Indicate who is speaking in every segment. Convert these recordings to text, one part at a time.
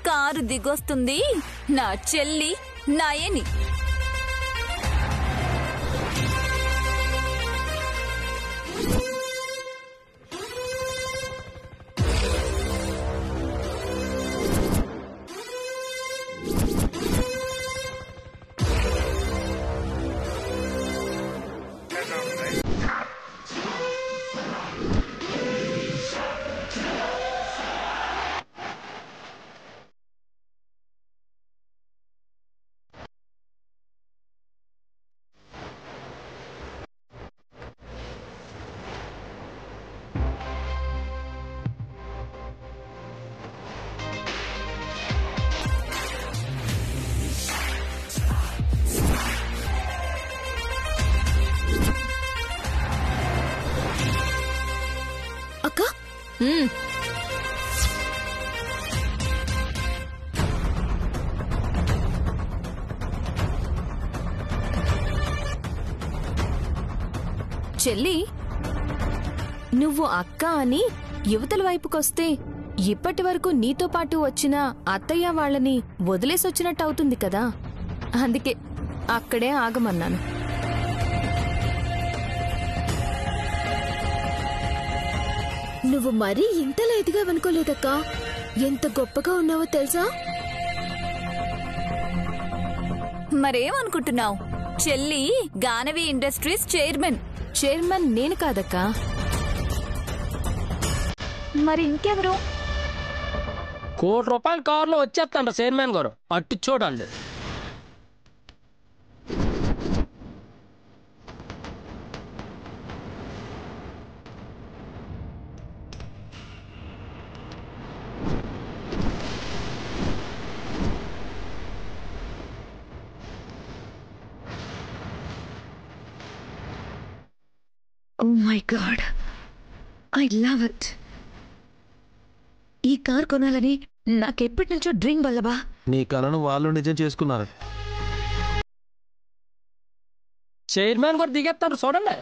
Speaker 1: Car దిగొస్తుంది నా చెల్లి నయని.
Speaker 2: అక్క
Speaker 3: చెల్లి, నువ్వు అక్క అని యువతల వైపుకొస్తే ఇప్పటి వరకు నీతో పాటు వచ్చిన అత్తయ్య వాళ్ళని వదిలేసొచ్చినట్టు అవుతుంది కదా. అందుకే అక్కడే ఆగమన్నాను.
Speaker 2: నువ్వు మరీ ఇంతలా ఎదిగావనుకోలేదక్కా. ఎంత గొప్పగా ఉన్నావో తెలుసా?
Speaker 1: మరేమనుకుంటున్నావు? చెల్లి గానవి ఇండస్ట్రీస్ చైర్మన్.
Speaker 3: చైర్మన్ నేను కాదక్కా.
Speaker 1: మరి ఇంకెవరు?
Speaker 4: ₹1,00,00,000 కారులో వచ్చేస్తాంట చైర్మన్ గారు. అట్టు చూడండి.
Speaker 5: Oh my God, I love it. ఈ కార్ కొనాలని నాకెప్పటి నుంచో డ్రీమ్ వల్లబా.
Speaker 6: నీ కలను వాళ్ళు నిజం చేసుకున్నారు.
Speaker 4: చైర్మన్ గారు దిగేస్తారు చూడండి.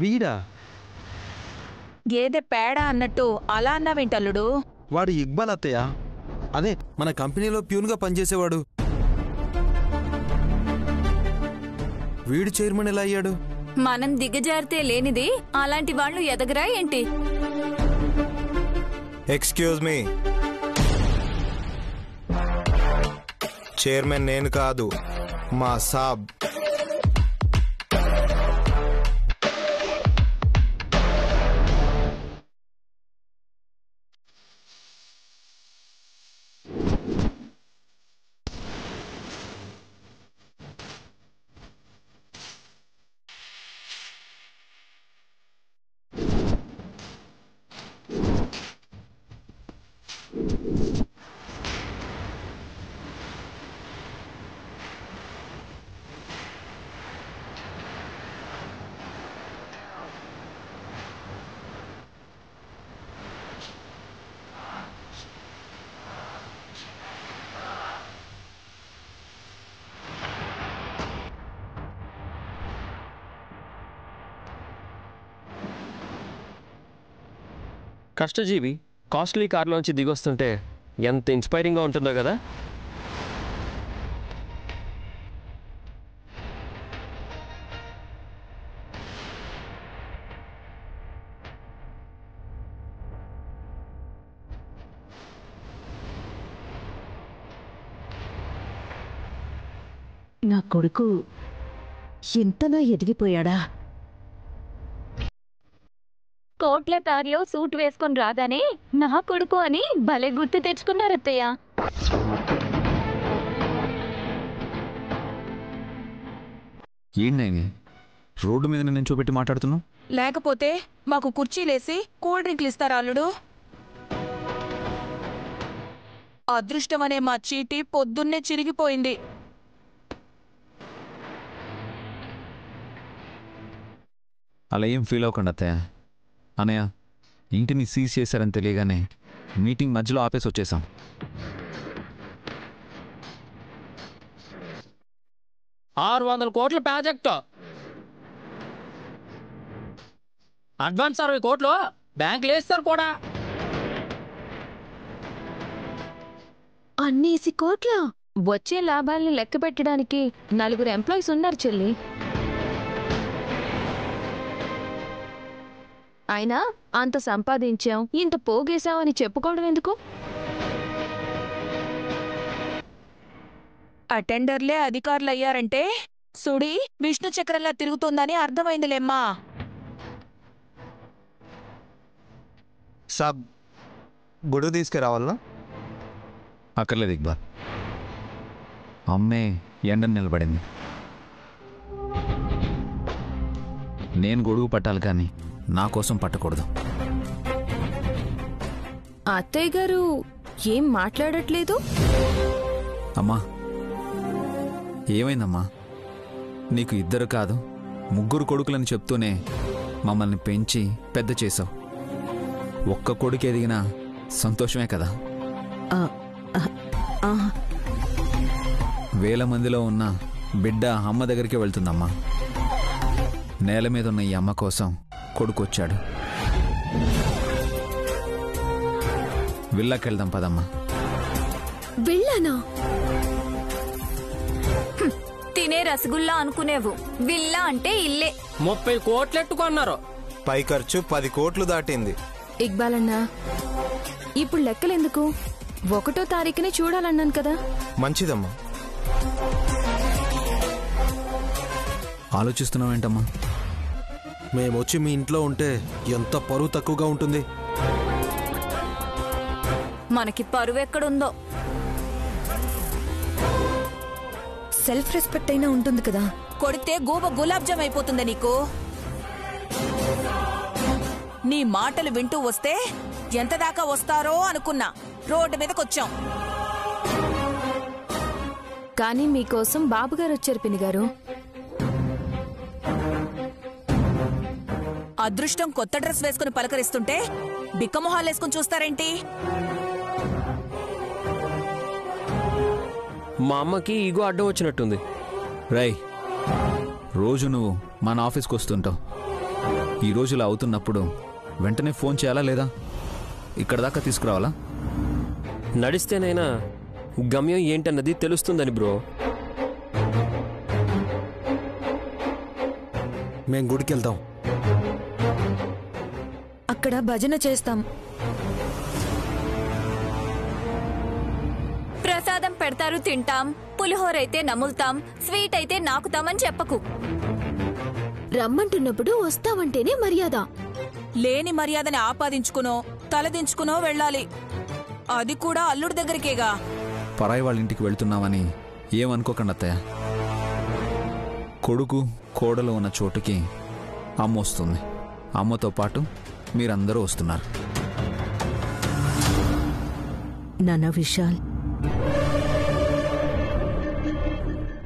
Speaker 6: వీడా?
Speaker 1: గేదె పేడ అన్నట్టు అలా అన్నావేంటల్లుడు?
Speaker 6: వాడు ఇక్బాల్ అత్తయ్య. అదే మన కంపెనీలో ప్యూన్గా పనిచేసేవాడు. వీడు చైర్మన్ ఎలా అయ్యాడు?
Speaker 1: మనం దిగజారితే లేనిది అలాంటి వాళ్ళు ఎదగరా ఏంటి?
Speaker 7: ఎక్స్క్యూజ్ మీ, చైర్మన్ నేను కాదు, మా సాబ్.
Speaker 8: కష్టజీవి కాస్ట్లీ కార్లోంచి దిగొస్తుంటే ఎంత ఇన్స్పైరింగ్గా ఉంటుందో కదా.
Speaker 5: నా కొడుకు ఎంతలా ఎదిగిపోయాడా.
Speaker 1: కోట్ల తారిలో సూట్ వేసుకొని రాగానే నా కొడుకు అని భలే గుర్తు తెచ్చుకున్నారత్తయ్య.
Speaker 9: ఏంటి రోడ్డు మీద నేను చూపెట్టి మాట్లాడుతున్నావు?
Speaker 10: లేకపోతే మాకు కుర్చీలేసి కూల్ డ్రింక్లు ఇస్తారా అల్లుడు? అదృష్టం అనే మా చీటీ పొద్దున్నే చిరిగిపోయింది.
Speaker 9: అలా ఏం ఫీల్ అవ్వకండి అత్తయ్య. అనయ్య, ఇంటిని సీజ్ చేశారని తెలియగానే మీటింగ్ మధ్యలో ఆపేసి వచ్చేసాం.
Speaker 4: 600 కోట్ల ప్రాజెక్టు. అడ్వాన్స్ 60 కోట్లు బ్యాంకులు వేస్తారు కూడా.
Speaker 2: అన్నేసి కోట్ల
Speaker 3: వచ్చే లాభాల్ని లెక్క పెట్టడానికి 4 ఎంప్లాయీస్ ఉన్నారు చెల్లి. అయినా అంత సంపాదించాం, ఇంత పోగేశాం అని చెప్పుకోవడం ఎందుకు?
Speaker 10: అటెండర్లే అధికారులు అయ్యారంటే సుడి విష్ణు చక్రంలా తిరుగుతుందని అర్థమైందిలేమ్మా.
Speaker 7: సాబ్ గొడుగు తీసుకురావాలనా?
Speaker 9: అక్కర్లేదు ఇక్బాల్. అమ్మే ఎండను నిలబడింది. నేను గొడుగు పట్టాలి కానీ నా కోసం పట్టకూడదు.
Speaker 3: అత్తయ్య గారు ఏం మాట్లాడట్లేదు?
Speaker 9: అమ్మా ఏమైందమ్మా? నీకు 2 కాదు 3 కొడుకులని చెప్తూనే మమ్మల్ని పెంచి పెద్ద చేసావు. ఒక్క కొడుకు ఎదిగినా సంతోషమే కదా. వేల మందిలో ఉన్న బిడ్డ అమ్మ దగ్గరికి వెళ్తుందమ్మా. నేల మీద ఉన్న ఈ అమ్మ కోసం కొడుకొచ్చాడు. విల్లాకెళ్దాం పదమ్మా.
Speaker 2: వెళ్ళానా?
Speaker 1: తినే రసగుల్లా అనుకునేవు, విల్లా అంటే ఇల్లే.
Speaker 4: 30 కోట్లు ఎట్టుకున్నారు.
Speaker 7: పై ఖర్చు 10 కోట్లు దాటింది.
Speaker 3: ఇక్బాల్ అన్నా, ఇప్పుడు లెక్కలెందుకు? 1వ తారీఖునే చూడాలన్నాను కదా.
Speaker 7: మంచిదమ్మా.
Speaker 9: ఆలోచిస్తున్నావేంటమ్మా?
Speaker 6: మేమొచ్చి మీ ఇంట్లో ఉంటే ఎంత పరువు తక్కువగా ఉంటుంది.
Speaker 1: మనకి పరువెక్కడుందో.
Speaker 5: సెల్ఫ్ రెస్పెక్ట్ అయినా ఉంటుంది కదా.
Speaker 10: కొడితే గూబ గులాబ్ జామ్ అయిపోతుందా నీకు? నీ మాటలు వింటూ వస్తే ఎంత దాకా వస్తారో అనుకున్నా. రోడ్డు మీదకొచ్చాం.
Speaker 3: కానీ మీకోసం బాబుగారు వచ్చారు పిన్ని గారు.
Speaker 10: అదృష్టం కొత్త డ్రెస్ వేసుకుని పలకరిస్తుంటే బిక్కమొహాలు వేసుకుని చూస్తారేంటి?
Speaker 8: మా అమ్మకి ఈగో అడ్డం వచ్చినట్టుంది.
Speaker 9: రై, రోజు నువ్వు మన ఆఫీస్కి వస్తుంటావు. ఈ రోజులో అవుతున్నప్పుడు వెంటనే ఫోన్ చేయాలా లేదా? ఇక్కడ దాకా తీసుకురావాలా?
Speaker 8: నడిస్తేనైనా గమ్యం ఏంటన్నది తెలుస్తుందని బ్రో.
Speaker 6: మేం గుడికి వెళ్తాం.
Speaker 5: అక్కడ భజన చేస్తాం.
Speaker 1: ప్రసాదం పెడతారు, తింటాం. పులిహోర అయితే నములుతాం, స్వీట్ అయితే నాకుతామని చెప్పకు.
Speaker 2: రమ్మంటున్నప్పుడు వస్తావంటేనే మర్యాద.
Speaker 10: లేని మర్యాదని ఆపాదించుకునో తలదించుకునో వెళ్ళాలి. అది కూడా అల్లుడి దగ్గరికేగా.
Speaker 9: పరాయి వాళ్ళ ఇంటికి వెళ్తున్నామని ఏమనుకోకండి అత్తయ్య. కొడుకు కోడలు ఉన్న చోటుకి అమ్మ వస్తుంది. అమ్మతో పాటు మీరందరూ వస్తున్నారు.
Speaker 5: నాన్న విశాల్,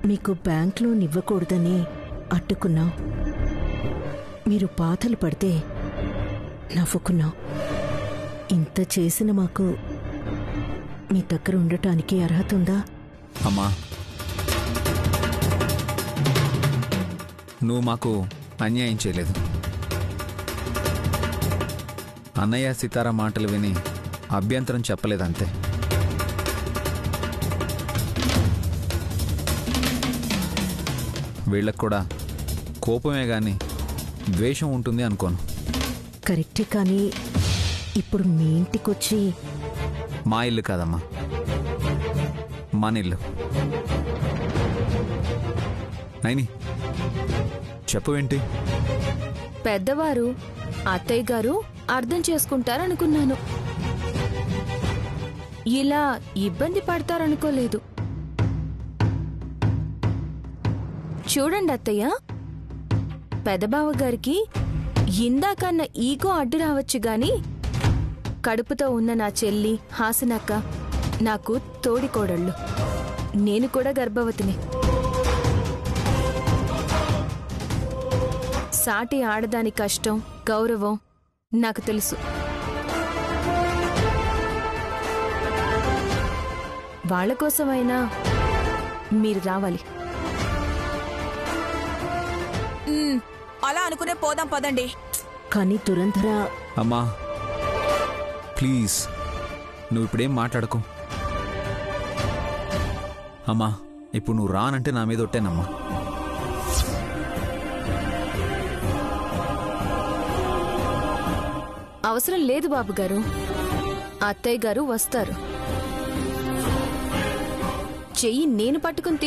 Speaker 5: మీకు బ్యాంక్ లోన్ ఇవ్వకూడదని అట్టుకున్నాం. మీరు బాధలు పడితే నవ్వుకున్నాం. ఇంత చేసిన మాకు మీ దగ్గర ఉండటానికి అర్హత ఉందా?
Speaker 9: అమ్మా, నువ్వు మాకు అన్యాయం చేయలేదు. అన్నయ్య సీతారా మాటలు విని అభ్యంతరం చెప్పలేదంతే. వీళ్ళకు కూడా కోపమే గాని ద్వేషం ఉంటుంది అనుకోను.
Speaker 5: కరెక్టే, కానీ ఇప్పుడు మీ ఇంటికొచ్చి
Speaker 9: మా ఇల్లు కాదమ్మా, మన ఇల్లు. నైని చెప్పవేంటి?
Speaker 3: పెద్దవారు అత్తయ్య గారు అర్థం చేసుకుంటారనుకున్నాను. ఇలా ఇబ్బంది పడతారనుకోలేదు. చూడండి అత్తయ్య, పెదబావ గారికి ఇందాకన్న ఈగో అడ్డు రావచ్చు గాని కడుపుతో ఉన్న నా చెల్లి హాసనక్క నాకు తోడికోడళ్ళు. నేను కూడా గర్భవతిని. సాటి ఆడదాని కష్టం గౌరవం నాకు తెలుసు. వాళ్ళ కోసమైనా మీరు రావాలి.
Speaker 10: అలా అనుకునే పోదాం పదండి.
Speaker 5: కానీ దురంధర
Speaker 9: అమ్మా ప్లీజ్ నువ్వు ఇప్పుడేం మాట్లాడకు. అమ్మా ఇప్పుడు నువ్వు రానంటే నా మీద ఒట్టేనమ్మా.
Speaker 3: అవసరం లేదు బాబుగారు, అత్తయ్య గారు వస్తారు. చెయ్యి నేను పట్టుకుని